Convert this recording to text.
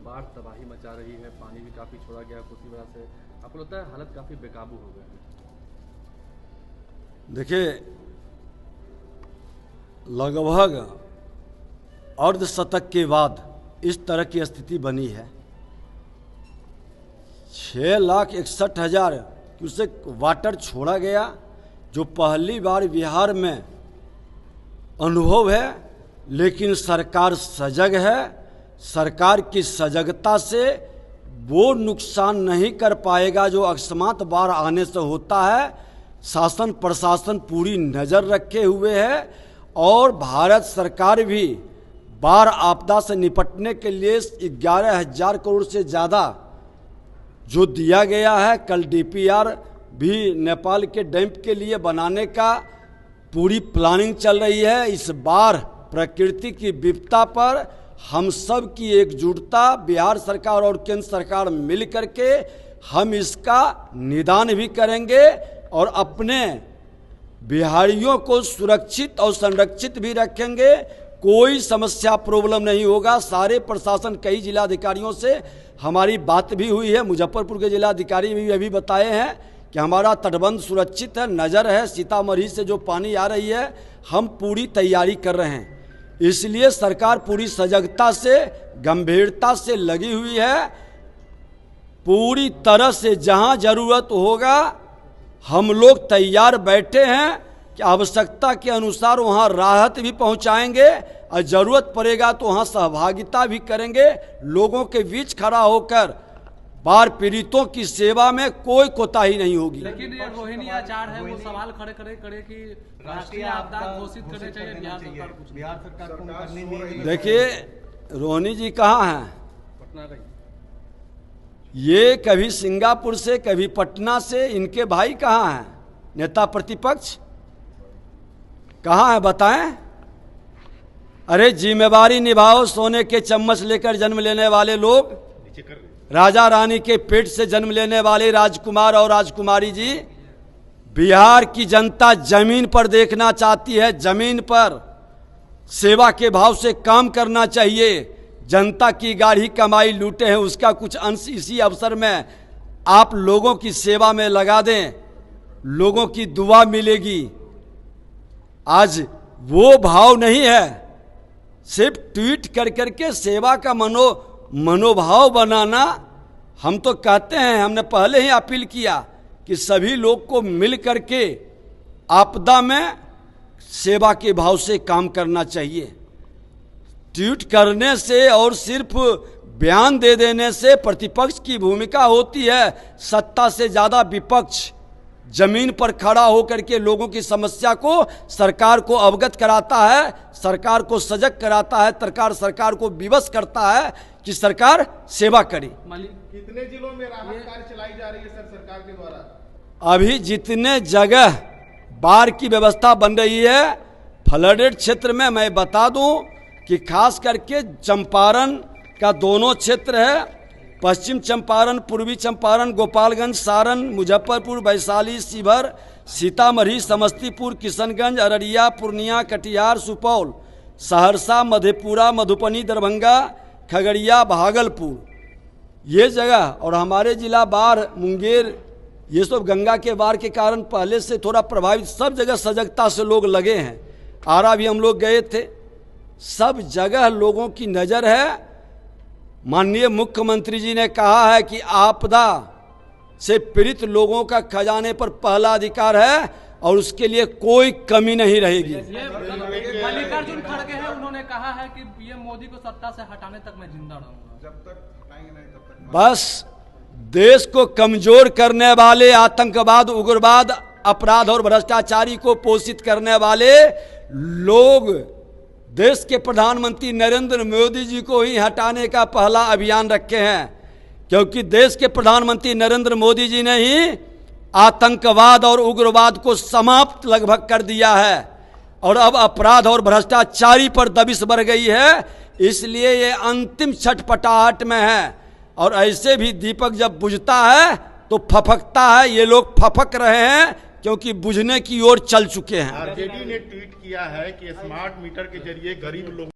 बाढ़ तबाही मचा रही है, पानी भी काफी छोड़ा गया उसी वजह से आपको लगता है हालत काफी बेकाबू हो गए हैं? देखिए, लगभग अर्धशतक के बाद इस तरह की स्थिति बनी है। 6,61,000 क्यूसेक वाटर छोड़ा गया, जो पहली बार बिहार में अनुभव है। लेकिन सरकार सजग है। सरकार की सजगता से वो नुकसान नहीं कर पाएगा जो अकस्मात बाढ़ आने से होता है। शासन प्रशासन पूरी नज़र रखे हुए है और भारत सरकार भी बाढ़ आपदा से निपटने के लिए 11,000 करोड़ से ज़्यादा जो दिया गया है। कल डीपीआर भी नेपाल के डैम के लिए बनाने का पूरी प्लानिंग चल रही है। इस बार प्रकृति की विपदा पर हम सब की एकजुटता, बिहार सरकार और केंद्र सरकार मिल करके हम इसका निदान भी करेंगे और अपने बिहारियों को सुरक्षित और संरक्षित भी रखेंगे। कोई समस्या प्रॉब्लम नहीं होगा। सारे प्रशासन, कई जिलाधिकारियों से हमारी बात भी हुई है। मुजफ्फरपुर के जिलाधिकारी भी अभी बताए हैं कि हमारा तटबंध सुरक्षित है, नज़र है। सीतामढ़ी से जो पानी आ रही है, हम पूरी तैयारी कर रहे हैं। इसलिए सरकार पूरी सजगता से, गंभीरता से लगी हुई है। पूरी तरह से जहां जरूरत होगा हम लोग तैयार बैठे हैं कि आवश्यकता के अनुसार वहां राहत भी पहुंचाएंगे और ज़रूरत पड़ेगा तो वहां सहभागिता भी करेंगे। लोगों के बीच खड़ा होकर बाढ़ पीड़ितों की सेवा में कोई कोताही नहीं होगी। लेकिन ये रोहिणी आचार है, वो सवाल खड़े करे कि राष्ट्रीय आपदा घोषित करने चाहिए बिहार सरकार को करनी नहीं। देखिए, रोहिणी जी कहाँ हैं? पटना गई। ये कभी सिंगापुर से, कभी पटना से। इनके भाई कहाँ हैं? नेता प्रतिपक्ष कहाँ हैं बताएं? अरे जिम्मेवारी निभाओ। सोने के चम्मच लेकर जन्म लेने वाले लोग, राजा रानी के पेट से जन्म लेने वाले राजकुमार और राजकुमारी जी, बिहार की जनता जमीन पर देखना चाहती है। जमीन पर सेवा के भाव से काम करना चाहिए। जनता की गाढ़ी कमाई लूटे हैं, उसका कुछ अंश इसी अवसर में आप लोगों की सेवा में लगा दें, लोगों की दुआ मिलेगी। आज वो भाव नहीं है। सिर्फ ट्वीट कर करके सेवा का मनोभाव बनाना। हम तो कहते हैं, हमने पहले ही अपील किया कि सभी लोग को मिल करके आपदा में सेवा के भाव से काम करना चाहिए। ट्वीट करने से और सिर्फ बयान दे देने से प्रतिपक्ष की भूमिका होती है। सत्ता से ज़्यादा विपक्ष जमीन पर खड़ा होकर के लोगों की समस्या को सरकार को अवगत कराता है, सरकार को सजग कराता है, सरकार को विवश करता है कि सरकार सेवा करे। कितने जिलों में राहत कार्य चलाई जा रही है सर सरकार के द्वारा? अभी जितने जगह बाढ़ की व्यवस्था बन रही है फ्लडेड क्षेत्र में, मैं बता दूं कि खास करके चंपारण का दोनों क्षेत्र है, पश्चिम चंपारण, पूर्वी चंपारण, गोपालगंज, सारण, मुजफ्फरपुर, वैशाली, शिवहर, सीतामढ़ी, समस्तीपुर, किशनगंज, अररिया, पूर्णिया, कटिहार, सुपौल, सहरसा, मधेपुरा, मधुबनी, दरभंगा, खगड़िया, भागलपुर, ये जगह और हमारे जिला बाढ़, मुंगेर, ये सब गंगा के बाढ़ के कारण पहले से थोड़ा प्रभावित। सब जगह सजगता से लोग लगे हैं। आरा भी हम लोग गए थे। सब जगह लोगों की नज़र है। माननीय मुख्यमंत्री जी ने कहा है कि आपदा से पीड़ित लोगों का खजाने पर पहला अधिकार है और उसके लिए कोई कमी नहीं रहेगी। मल्लिकार्जुन खड़गे हैं, उन्होंने कहा है कि पीएम मोदी को सत्ता से हटाने तक मैं जिंदा रहूंगा। जब तक हटाएंगे नहीं तब तक। बस देश को कमजोर करने वाले, आतंकवाद, उग्रवाद, अपराध और भ्रष्टाचारी को पोषित करने वाले लोग देश के प्रधानमंत्री नरेंद्र मोदी जी को ही हटाने का पहला अभियान रखे हैं, क्योंकि देश के प्रधानमंत्री नरेंद्र मोदी जी ने ही आतंकवाद और उग्रवाद को समाप्त लगभग कर दिया है और अब अपराध और भ्रष्टाचारी पर दबिश बढ़ गई है। इसलिए ये अंतिम छटपटाहट में है और ऐसे भी दीपक जब बुझता है तो फफकता है। ये लोग फफक रहे हैं क्योंकि बुझने की ओर चल चुके हैं। आरजेडी ने ट्वीट किया है कि स्मार्ट मीटर के जरिए गरीब लोग